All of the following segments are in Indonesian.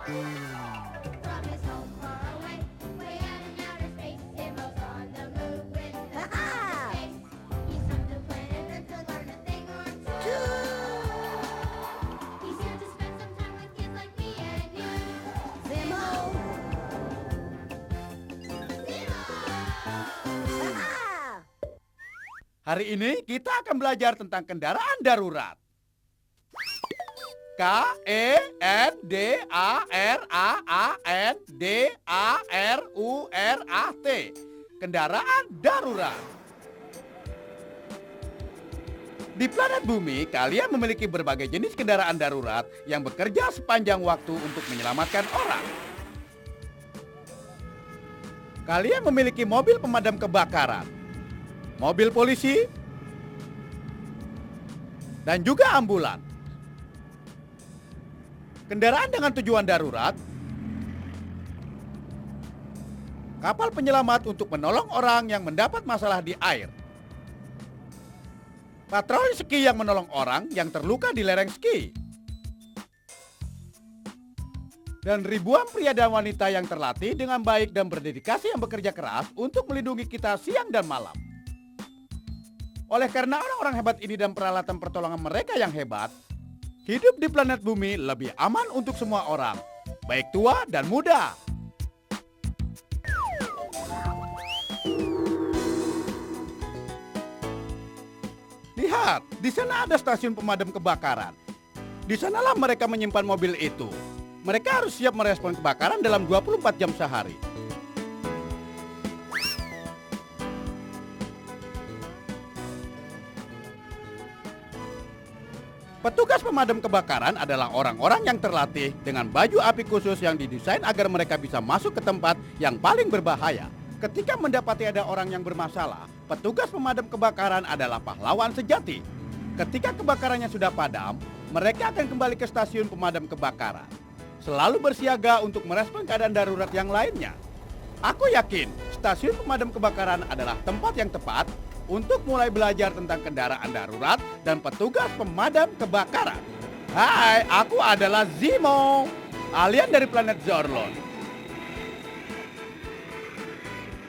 From his home far away, way out in outer space, Zimbo's on the move with the space. He's come to planet Earth to learn a thing or two. He's here to spend some time with kids like me and you. Zimbo! Hari ini kita akan belajar tentang kendaraan darurat. Kendaraan-darurat. Kendaraan darurat. Di planet bumi, kalian memiliki berbagai jenis kendaraan darurat yang bekerja sepanjang waktu untuk menyelamatkan orang. Kalian memiliki mobil pemadam kebakaran, mobil polisi, dan juga ambulan. Kendaraan dengan tujuan darurat, kapal penyelamat untuk menolong orang yang mendapat masalah di air, patroli ski yang menolong orang yang terluka di lereng ski, dan ribuan pria dan wanita yang terlatih dengan baik dan berdedikasi yang bekerja keras untuk melindungi kita siang dan malam. Oleh karena orang-orang hebat ini dan peralatan pertolongan mereka yang hebat, hidup di planet bumi lebih aman untuk semua orang, baik tua dan muda. Lihat, di sana ada stasiun pemadam kebakaran. Di sanalah mereka menyimpan mobil itu. Mereka harus siap merespon kebakaran dalam 24 jam sehari. Petugas pemadam kebakaran adalah orang-orang yang terlatih dengan baju api khusus yang didesain agar mereka bisa masuk ke tempat yang paling berbahaya. Ketika mendapati ada orang yang bermasalah, petugas pemadam kebakaran adalah pahlawan sejati. Ketika kebakarannya sudah padam, mereka akan kembali ke stasiun pemadam kebakaran, selalu bersiaga untuk merespon keadaan darurat yang lainnya. Aku yakin stasiun pemadam kebakaran adalah tempat yang tepat untuk mulai belajar tentang kendaraan darurat dan petugas pemadam kebakaran. Hai, aku adalah Zimo, alien dari planet Zorlon.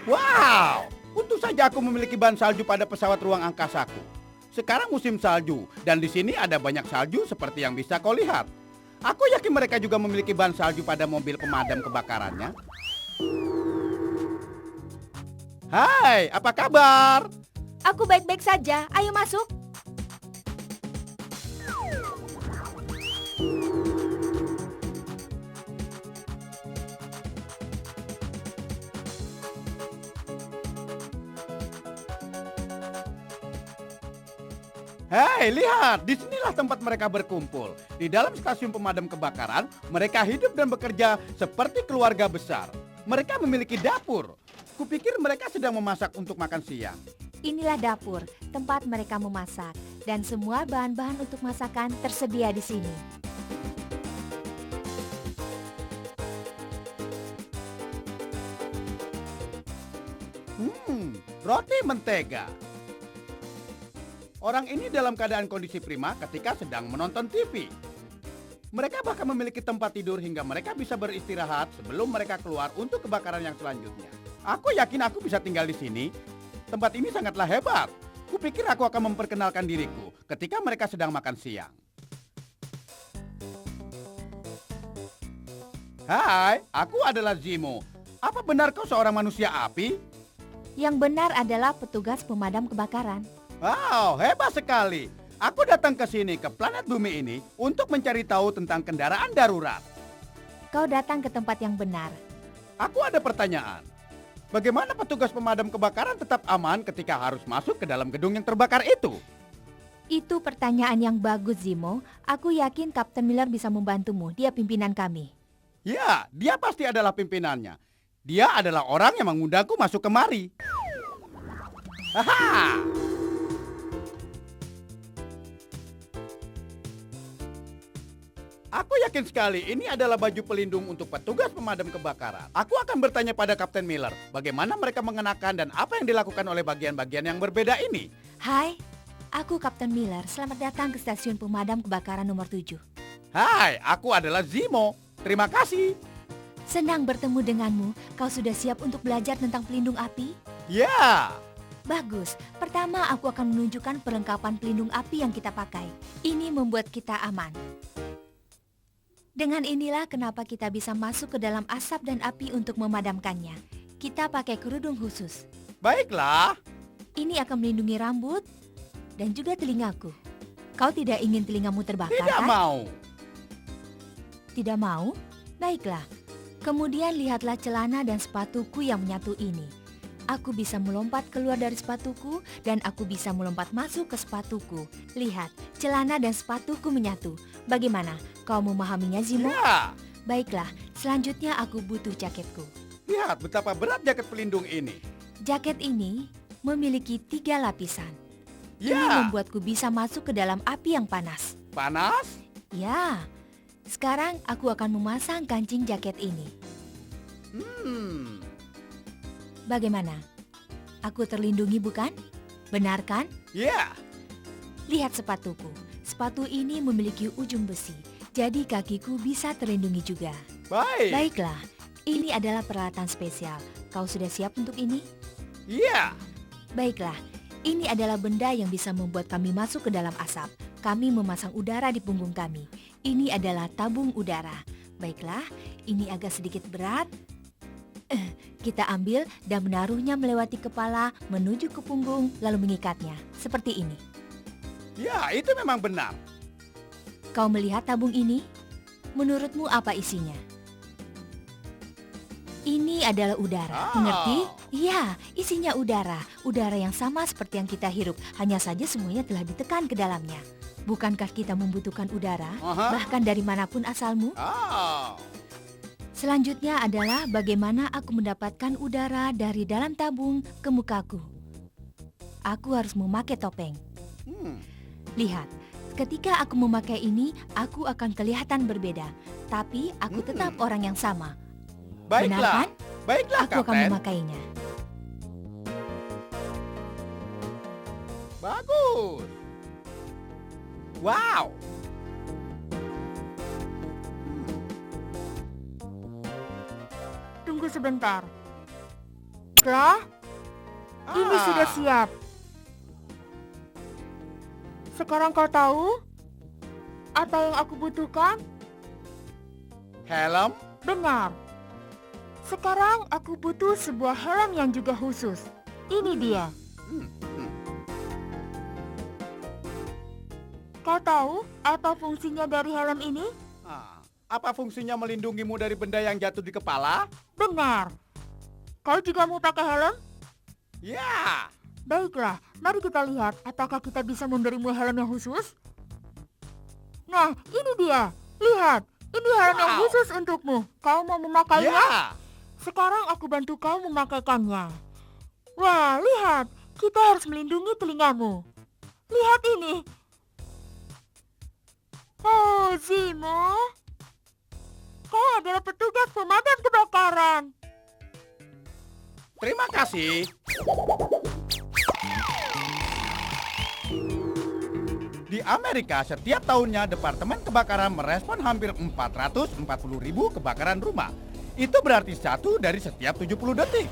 Wow, untung saja aku memiliki ban salju pada pesawat ruang angkasaku. Sekarang musim salju, dan di sini ada banyak salju seperti yang bisa kau lihat. Aku yakin mereka juga memiliki ban salju pada mobil pemadam kebakarannya. Hai, apa kabar? Aku baik-baik saja. Ayo masuk. Hei, lihat, disinilah tempat mereka berkumpul. Di dalam stasiun pemadam kebakaran, mereka hidup dan bekerja seperti keluarga besar. Mereka memiliki dapur. Kupikir mereka sedang memasak untuk makan siang. Inilah dapur, tempat mereka memasak. Dan semua bahan-bahan untuk masakan tersedia di sini. Roti mentega. Orang ini dalam keadaan kondisi prima ketika sedang menonton TV. Mereka bahkan memiliki tempat tidur hingga mereka bisa beristirahat sebelum mereka keluar untuk kebakaran yang selanjutnya. Aku yakin aku bisa tinggal di sini. Tempat ini sangatlah hebat. Kupikir aku akan memperkenalkan diriku ketika mereka sedang makan siang. Hai, aku adalah Zimo. Apa benar kau seorang manusia api? Yang benar adalah petugas pemadam kebakaran. Wow, hebat sekali. Aku datang ke sini, ke planet bumi ini, untuk mencari tahu tentang kendaraan darurat. Kau datang ke tempat yang benar. Aku ada pertanyaan. Bagaimana petugas pemadam kebakaran tetap aman ketika harus masuk ke dalam gedung yang terbakar itu? Itu pertanyaan yang bagus, Zimo. Aku yakin Kapten Miller bisa membantumu. Dia pimpinan kami. Ya, dia pasti adalah pimpinannya. Dia adalah orang yang mengundangku masuk kemari. Haha! Aku yakin sekali ini adalah baju pelindung untuk petugas pemadam kebakaran. Aku akan bertanya pada Kapten Miller bagaimana mereka mengenakan dan apa yang dilakukan oleh bagian-bagian yang berbeda ini. Hai, aku Kapten Miller. Selamat datang ke stasiun pemadam kebakaran nomor 7. Hai, aku adalah Zimo. Terima kasih. Senang bertemu denganmu. Kau sudah siap untuk belajar tentang pelindung api? Ya. Bagus. Pertama, aku akan menunjukkan perlengkapan pelindung api yang kita pakai. Ini membuat kita aman. Dengan inilah kenapa kita bisa masuk ke dalam asap dan api untuk memadamkannya. Kita pakai kerudung khusus. Baiklah. Ini akan melindungi rambut dan juga telingaku. Kau tidak ingin telingamu terbakar, Tidak kan? mau. Tidak mau? Baiklah. Kemudian lihatlah celana dan sepatuku yang menyatu ini. Aku bisa melompat keluar dari sepatuku dan aku bisa melompat masuk ke sepatuku. Lihat, celana dan sepatuku menyatu. Bagaimana? Kau memahaminya, Zimo? Ya. Baiklah, selanjutnya aku butuh jaketku. Lihat betapa berat jaket pelindung ini. Jaket ini memiliki 3 lapisan. Ini Ya. membuatku bisa masuk ke dalam api yang panas. Panas? Ya, sekarang aku akan memasang kancing jaket ini. Bagaimana? Aku terlindungi bukan? Benar kan? Ya. Lihat sepatuku. Sepatu ini memiliki ujung besi, jadi kakiku bisa terlindungi juga. Baik. Baiklah, ini adalah peralatan spesial. Kau sudah siap untuk ini? Ya. Baiklah, ini adalah benda yang bisa membuat kami masuk ke dalam asap. Kami memasang udara di punggung kami. Ini adalah tabung udara. Baiklah, ini agak sedikit berat. Kita ambil dan menaruhnya melewati kepala menuju ke punggung lalu mengikatnya. Seperti ini. Ya, itu memang benar. Kau melihat tabung ini? Menurutmu apa isinya? Ini adalah udara, Oh. mengerti? Iya, isinya udara. Udara yang sama seperti yang kita hirup. Hanya saja semuanya telah ditekan ke dalamnya. Bukankah kita membutuhkan udara? Aha. Bahkan dari manapun asalmu? Oh. Selanjutnya adalah bagaimana aku mendapatkan udara dari dalam tabung ke mukaku. Aku harus memakai topeng. Lihat, ketika aku memakai ini, aku akan kelihatan berbeda. Tapi aku tetap orang yang sama. Benar Baiklah. kan? Baiklah, Aku akan Kapten. memakainya. Bagus. Wow. Tunggu sebentar. Baiklah, ini sudah siap. Sekarang kau tahu apa yang aku butuhkan? Helm? Benar. Sekarang aku butuh sebuah helm yang juga khusus. Ini dia. Kau tahu apa fungsinya dari helm ini? Apa fungsinya melindungimu dari benda yang jatuh di kepala? Benar. Kau juga mau pakai helm? Ya. Baiklah, mari kita lihat apakah kita bisa memberimu helm yang khusus. Nah, ini dia. Lihat, ini helm yang Wow. khusus untukmu. Kau mau memakainya? Ya. Sekarang aku bantu kau memakaikannya. Wah, lihat. Kita harus melindungi telingamu. Lihat ini. Oh, Zimo. Kau adalah petugas pemadam kebakaran. Terima kasih. Di Amerika, setiap tahunnya Departemen Kebakaran merespon hampir 440.000 kebakaran rumah. Itu berarti 1 dari setiap 70 detik.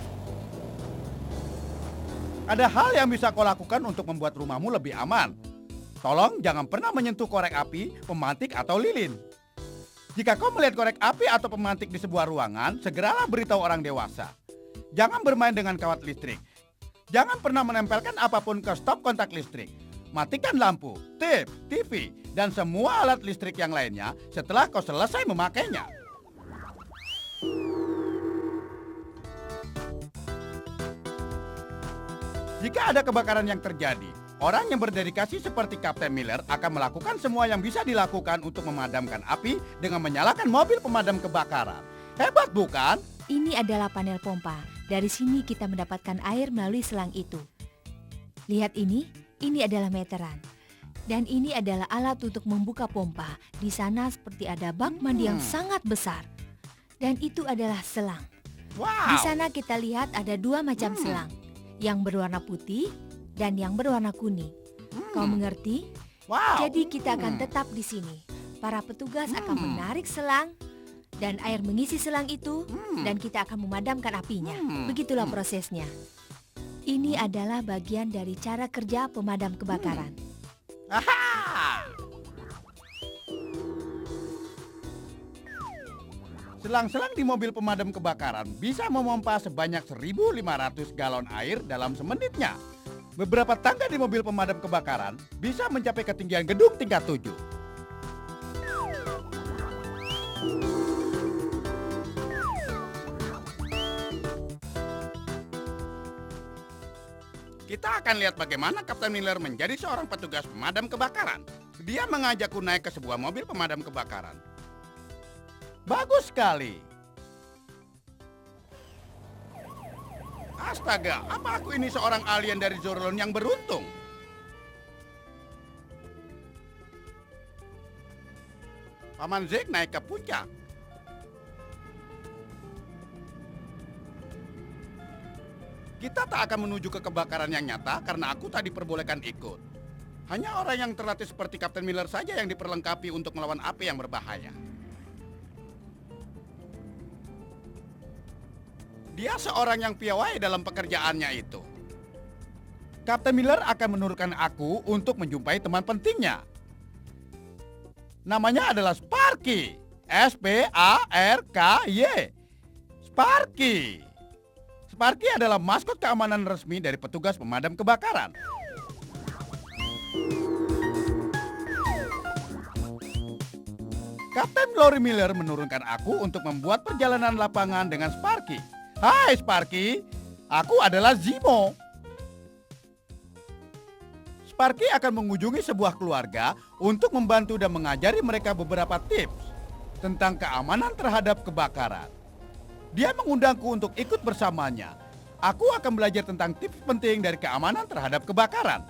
Ada hal yang bisa kau lakukan untuk membuat rumahmu lebih aman. Tolong jangan pernah menyentuh korek api, pemantik, atau lilin. Jika kau melihat korek api atau pemantik di sebuah ruangan, segeralah beritahu orang dewasa. Jangan bermain dengan kawat listrik. Jangan pernah menempelkan apapun ke stop kontak listrik. Matikan lampu, tip, TV, dan semua alat listrik yang lainnya setelah kau selesai memakainya. Jika ada kebakaran yang terjadi, orang yang berdedikasi seperti Kapten Miller akan melakukan semua yang bisa dilakukan untuk memadamkan api dengan menyalakan mobil pemadam kebakaran. Hebat bukan? Ini adalah panel pompa. Dari sini kita mendapatkan air melalui selang itu. Lihat ini adalah meteran. Dan ini adalah alat untuk membuka pompa. Di sana seperti ada bak mandi yang sangat besar. Dan itu adalah selang. Di Wow. sana kita lihat ada 2 macam selang. Yang berwarna putih dan yang berwarna kuning. Kau mengerti? Wow. Jadi kita akan tetap di sini. Para petugas akan menarik selang Dan air mengisi selang itu dan kita akan memadamkan apinya. Begitulah prosesnya. Ini adalah bagian dari cara kerja pemadam kebakaran. Aha! Selang-selang di mobil pemadam kebakaran bisa memompa sebanyak 1.500 galon air dalam semenitnya. Beberapa tangga di mobil pemadam kebakaran bisa mencapai ketinggian gedung tingkat 7. Kita akan lihat bagaimana Kapten Miller menjadi seorang petugas pemadam kebakaran. Dia mengajakku naik ke sebuah mobil pemadam kebakaran. Bagus sekali. Astaga, apa aku ini seorang alien dari Zorlon yang beruntung? Paman Zeke naik ke puncak. Kita tak akan menuju ke kebakaran yang nyata karena aku tak diperbolehkan ikut. Hanya orang yang terlatih seperti Kapten Miller saja yang diperlengkapi untuk melawan api yang berbahaya. Dia seorang yang piawai dalam pekerjaannya itu. Kapten Miller akan menurunkan aku untuk menjumpai teman pentingnya. Namanya adalah Sparky. S-P-A-R-K-Y. Sparky. Sparky adalah maskot keamanan resmi dari petugas pemadam kebakaran. Kapten Lori Miller menurunkan aku untuk membuat perjalanan lapangan dengan Sparky. Hai Sparky, aku adalah Zimo. Sparky akan mengunjungi sebuah keluarga untuk membantu dan mengajari mereka beberapa tips tentang keamanan terhadap kebakaran. Dia mengundangku untuk ikut bersamanya. Aku akan belajar tentang tips penting dari keamanan terhadap kebakaran.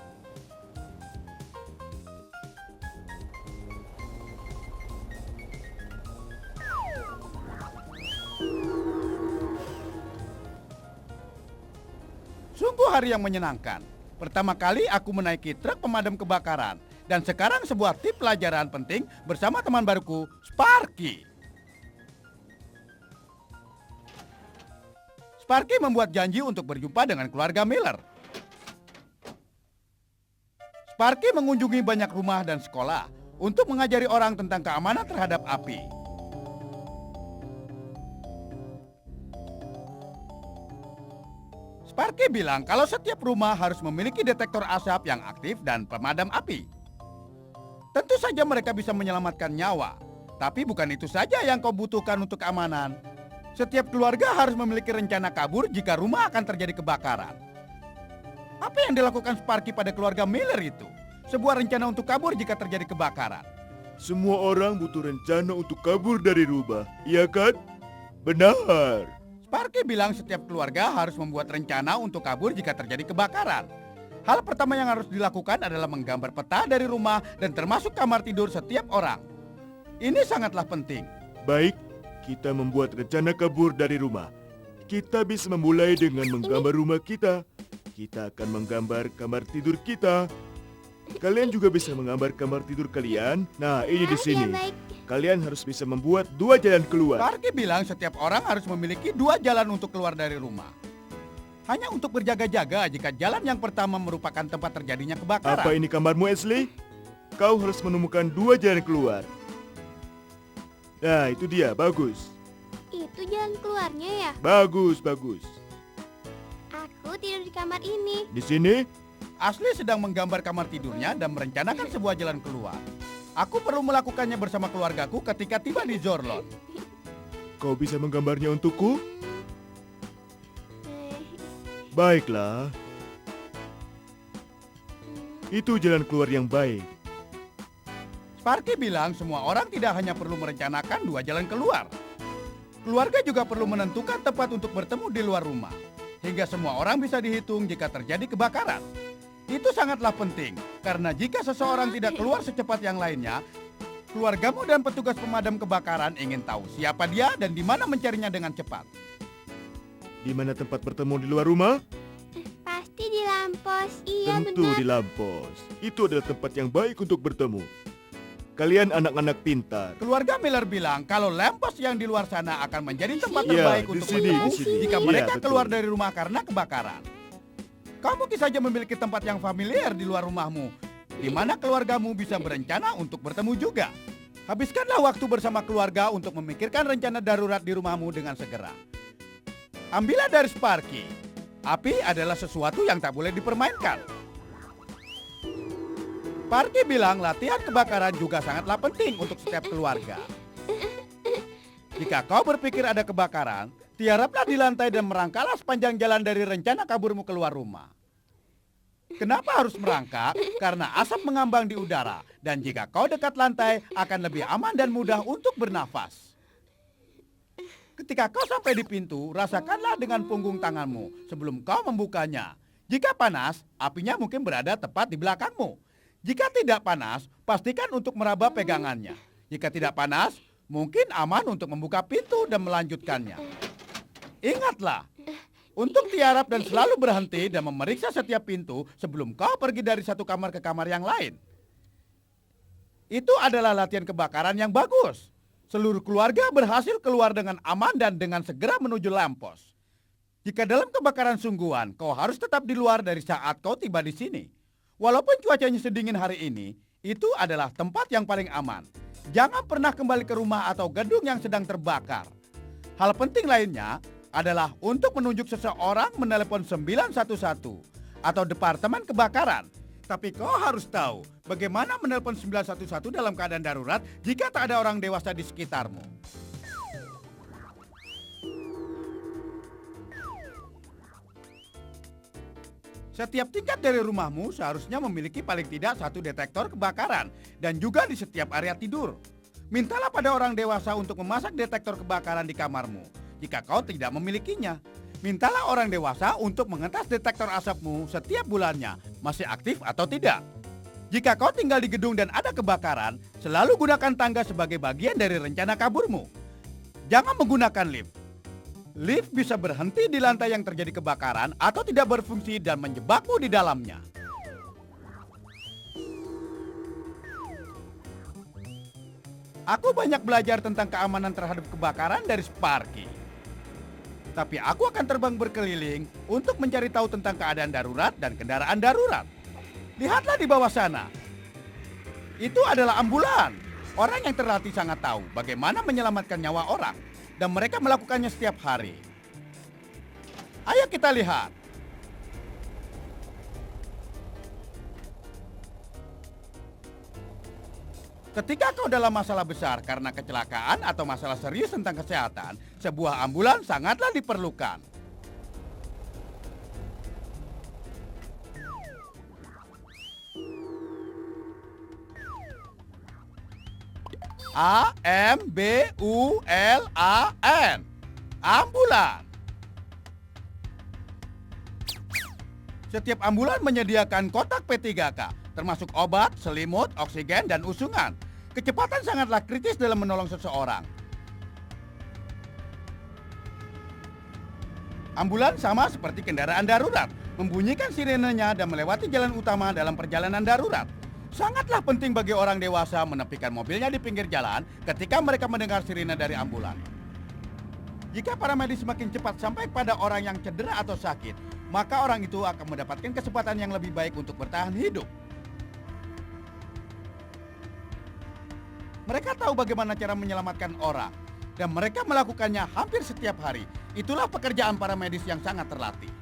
Sungguh hari yang menyenangkan. Pertama kali aku menaiki truk pemadam kebakaran. Dan sekarang sebuah tip pelajaran penting bersama teman baruku, Sparky. Sparky membuat janji untuk berjumpa dengan keluarga Miller. Sparky mengunjungi banyak rumah dan sekolah untuk mengajari orang tentang keamanan terhadap api. Sparky bilang kalau setiap rumah harus memiliki detektor asap yang aktif dan pemadam api. Tentu saja mereka bisa menyelamatkan nyawa, tapi bukan itu saja yang kau butuhkan untuk keamanan. Setiap keluarga harus memiliki rencana kabur jika rumah akan terjadi kebakaran. Apa yang dilakukan Sparky pada keluarga Miller itu? Sebuah rencana untuk kabur jika terjadi kebakaran. Semua orang butuh rencana untuk kabur dari rumah, iya kan? Benar. Sparky bilang setiap keluarga harus membuat rencana untuk kabur jika terjadi kebakaran. Hal pertama yang harus dilakukan adalah menggambar peta dari rumah dan termasuk kamar tidur setiap orang. Ini sangatlah penting. Baik, kita membuat rencana kabur dari rumah. Kita bisa memulai dengan menggambar rumah kita. Kita akan menggambar kamar tidur kita. Kalian juga bisa menggambar kamar tidur kalian. Nah, ini di sini. Kalian harus bisa membuat 2 jalan keluar. Sparky bilang setiap orang harus memiliki 2 jalan untuk keluar dari rumah. Hanya untuk berjaga-jaga jika jalan yang pertama merupakan tempat terjadinya kebakaran. Apa ini kamarmu, Ashley? Kau harus menemukan 2 jalan keluar. Nah, itu dia. Bagus. Itu jalan keluarnya ya? Bagus. Aku tidur di kamar ini. Di sini? Ashley sedang menggambar kamar tidurnya dan merencanakan sebuah jalan keluar. Aku perlu melakukannya bersama keluargaku ketika tiba di Zorlon. Kau bisa menggambarnya untukku? Baiklah. Itu jalan keluar yang baik. Sparky bilang semua orang tidak hanya perlu merencanakan 2 jalan keluar. Keluarga juga perlu menentukan tempat untuk bertemu di luar rumah. Hingga semua orang bisa dihitung jika terjadi kebakaran. Itu sangatlah penting, karena jika seseorang tidak keluar secepat yang lainnya, keluargamu dan petugas pemadam kebakaran ingin tahu siapa dia dan di mana mencarinya dengan cepat. Di mana tempat bertemu di luar rumah? Pasti di Lampos. Iya Tentu benar. di Lampos. Itu adalah tempat yang baik untuk bertemu. Kalian anak-anak pintar. Keluarga Miller bilang kalau Lempos yang di luar sana akan menjadi tempat Iya, terbaik di untuk sini, bertemu di sini. jika Iya, mereka betul. keluar dari rumah karena kebakaran. Kau mungkin saja memiliki tempat yang familiar di luar rumahmu, di mana keluargamu bisa berencana untuk bertemu juga. Habiskanlah waktu bersama keluarga untuk memikirkan rencana darurat di rumahmu dengan segera. Ambillah dari Sparky. Api adalah sesuatu yang tak boleh dipermainkan. Sparky bilang latihan kebakaran juga sangatlah penting untuk setiap keluarga. Jika kau berpikir ada kebakaran, tiaraplah di lantai dan merangkaklah sepanjang jalan dari rencana kaburmu keluar rumah. Kenapa harus merangkak? Karena asap mengambang di udara, dan jika kau dekat lantai akan lebih aman dan mudah untuk bernafas. Ketika kau sampai di pintu, rasakanlah dengan punggung tanganmu sebelum kau membukanya. Jika panas, apinya mungkin berada tepat di belakangmu. Jika tidak panas, pastikan untuk meraba pegangannya. Jika tidak panas, mungkin aman untuk membuka pintu dan melanjutkannya. Ingatlah, untuk tiarap dan selalu berhenti dan memeriksa setiap pintu sebelum kau pergi dari satu kamar ke kamar yang lain. Itu adalah latihan kebakaran yang bagus. Seluruh keluarga berhasil keluar dengan aman dan dengan segera menuju Lempos. Jika dalam kebakaran sungguhan, kau harus tetap di luar dari saat kau tiba di sini. Walaupun cuacanya sedingin hari ini, itu adalah tempat yang paling aman. Jangan pernah kembali ke rumah atau gedung yang sedang terbakar. Hal penting lainnya adalah untuk menunjuk seseorang menelepon 911 atau Departemen Kebakaran. Tapi kau harus tahu bagaimana menelepon 911 dalam keadaan darurat jika tak ada orang dewasa di sekitarmu. Setiap tingkat dari rumahmu seharusnya memiliki paling tidak satu detektor kebakaran dan juga di setiap area tidur. Mintalah pada orang dewasa untuk memasang detektor kebakaran di kamarmu jika kau tidak memilikinya. Mintalah orang dewasa untuk mengetes detektor asapmu setiap bulannya, masih aktif atau tidak. Jika kau tinggal di gedung dan ada kebakaran, selalu gunakan tangga sebagai bagian dari rencana kaburmu. Jangan menggunakan lift. Lift bisa berhenti di lantai yang terjadi kebakaran atau tidak berfungsi dan menjebakmu di dalamnya. Aku banyak belajar tentang keamanan terhadap kebakaran dari Sparky. Tapi aku akan terbang berkeliling untuk mencari tahu tentang keadaan darurat dan kendaraan darurat. Lihatlah di bawah sana. Itu adalah ambulan. Orang yang terlatih sangat tahu bagaimana menyelamatkan nyawa orang. Dan mereka melakukannya setiap hari. Ayo kita lihat. Ketika kau dalam masalah besar karena kecelakaan atau masalah serius tentang kesehatan, sebuah ambulan sangatlah diperlukan. AMBULAN. Ambulan. Setiap ambulan menyediakan kotak P3K, termasuk obat, selimut, oksigen, dan usungan. Kecepatan sangatlah kritis dalam menolong seseorang. Ambulan sama seperti kendaraan darurat, membunyikan sirenenya dan melewati jalan utama dalam perjalanan darurat. Sangatlah penting bagi orang dewasa menepikan mobilnya di pinggir jalan ketika mereka mendengar sirine dari ambulan. Jika para medis semakin cepat sampai pada orang yang cedera atau sakit, maka orang itu akan mendapatkan kesempatan yang lebih baik untuk bertahan hidup. Mereka tahu bagaimana cara menyelamatkan orang, dan mereka melakukannya hampir setiap hari. Itulah pekerjaan para medis yang sangat terlatih.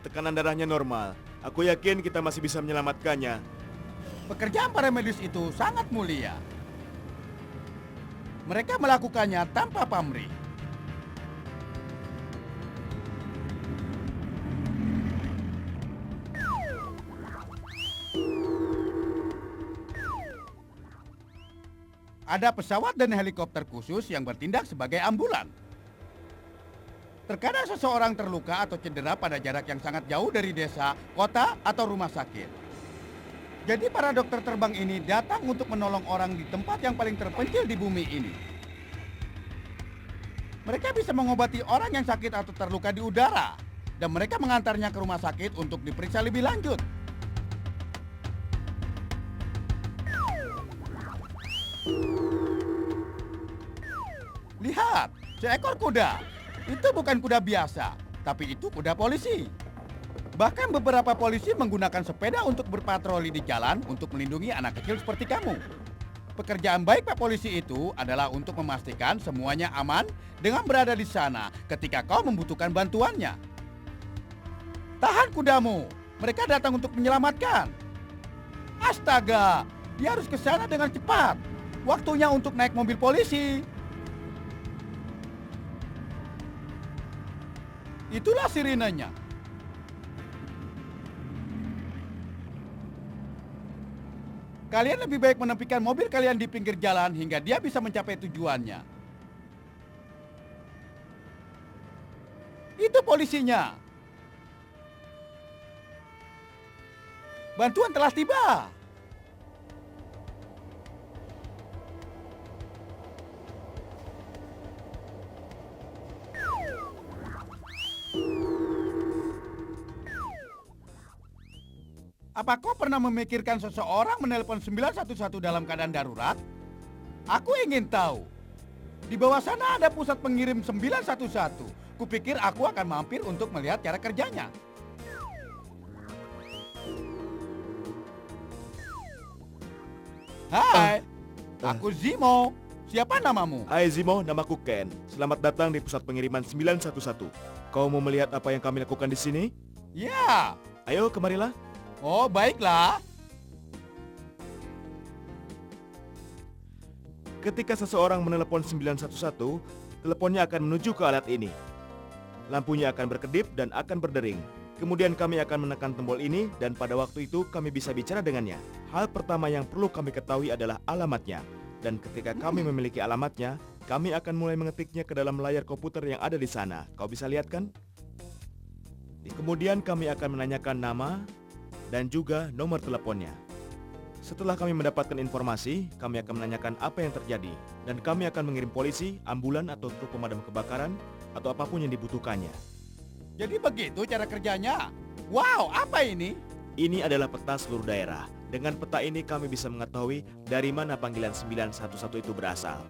Tekanan darahnya normal. Aku yakin kita masih bisa menyelamatkannya. Pekerjaan para medis itu sangat mulia. Mereka melakukannya tanpa pamrih. Ada pesawat dan helikopter khusus yang bertindak sebagai ambulan. Terkadang seseorang terluka atau cedera pada jarak yang sangat jauh dari desa, kota, atau rumah sakit. Jadi para dokter terbang ini datang untuk menolong orang di tempat yang paling terpencil di bumi ini. Mereka bisa mengobati orang yang sakit atau terluka di udara, dan mereka mengantarnya ke rumah sakit untuk diperiksa lebih lanjut. Lihat, seekor kuda. Itu bukan kuda biasa, tapi itu kuda polisi. Bahkan beberapa polisi menggunakan sepeda untuk berpatroli di jalan untuk melindungi anak kecil seperti kamu. Pekerjaan baik Pak Polisi itu adalah untuk memastikan semuanya aman dengan berada di sana ketika kau membutuhkan bantuannya. Tahan kudamu, mereka datang untuk menyelamatkan. Astaga, dia harus ke sana dengan cepat. Waktunya untuk naik mobil polisi. Itulah sirenenya. Kalian lebih baik menepikan mobil kalian di pinggir jalan hingga dia bisa mencapai tujuannya. Itu polisinya. Bantuan telah tiba. Apa kau pernah memikirkan seseorang menelpon 911 dalam keadaan darurat? Aku ingin tahu. Di bawah sana ada pusat pengirim 911. Kupikir aku akan mampir untuk melihat cara kerjanya. Hai, aku Zimo. Siapa namamu? Hai Zimo, namaku Ken. Selamat datang di pusat pengiriman 911. Kau mau melihat apa yang kami lakukan di sini? Ya. Ayo, kemarilah. Oh, baiklah. Ketika seseorang menelepon 911, teleponnya akan menuju ke alat ini. Lampunya akan berkedip dan akan berdering. Kemudian kami akan menekan tombol ini dan pada waktu itu kami bisa bicara dengannya. Hal pertama yang perlu kami ketahui adalah alamatnya. Dan ketika kami memiliki alamatnya, kami akan mulai mengetiknya ke dalam layar komputer yang ada di sana. Kau bisa lihat kan? Kemudian kami akan menanyakan nama dan juga nomor teleponnya. Setelah kami mendapatkan informasi, kami akan menanyakan apa yang terjadi dan kami akan mengirim polisi, ambulan atau truk pemadam kebakaran atau apapun yang dibutuhkannya. Jadi begitu cara kerjanya? Wow, apa ini? Ini adalah peta seluruh daerah. Dengan peta ini kami bisa mengetahui dari mana panggilan 911 itu berasal.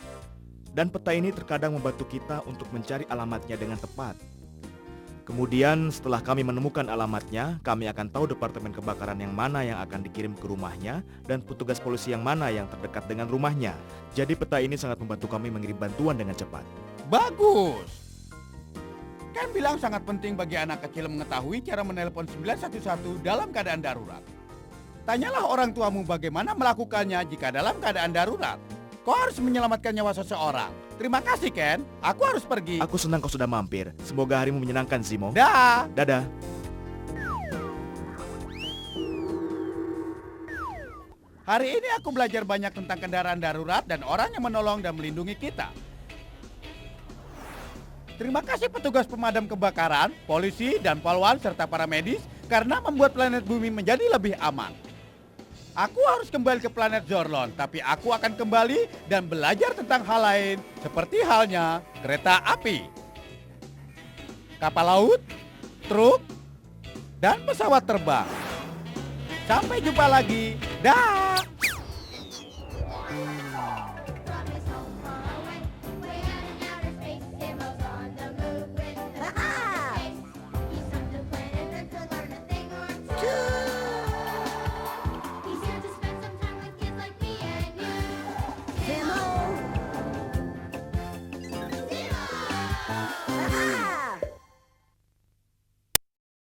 Dan peta ini terkadang membantu kita untuk mencari alamatnya dengan tepat. Kemudian setelah kami menemukan alamatnya, kami akan tahu departemen kebakaran yang mana yang akan dikirim ke rumahnya dan petugas polisi yang mana yang terdekat dengan rumahnya. Jadi peta ini sangat membantu kami mengirim bantuan dengan cepat. Bagus. Kan bilang sangat penting bagi anak kecil mengetahui cara menelpon 911 dalam keadaan darurat. Tanyalah orang tuamu bagaimana melakukannya jika dalam keadaan darurat. Kau harus menyelamatkan nyawa seseorang. Terima kasih, Ken. Aku harus pergi. Aku senang kau sudah mampir. Semoga harimu menyenangkan, Zimo. Dah. Dadah. Hari ini aku belajar banyak tentang kendaraan darurat dan orang yang menolong dan melindungi kita. Terima kasih petugas pemadam kebakaran, polisi, dan polwan serta para medis karena membuat planet bumi menjadi lebih aman. Aku harus kembali ke planet Zorlon, tapi aku akan kembali dan belajar tentang hal lain, seperti halnya kereta api, kapal laut, truk, dan pesawat terbang. Sampai jumpa lagi. Dah.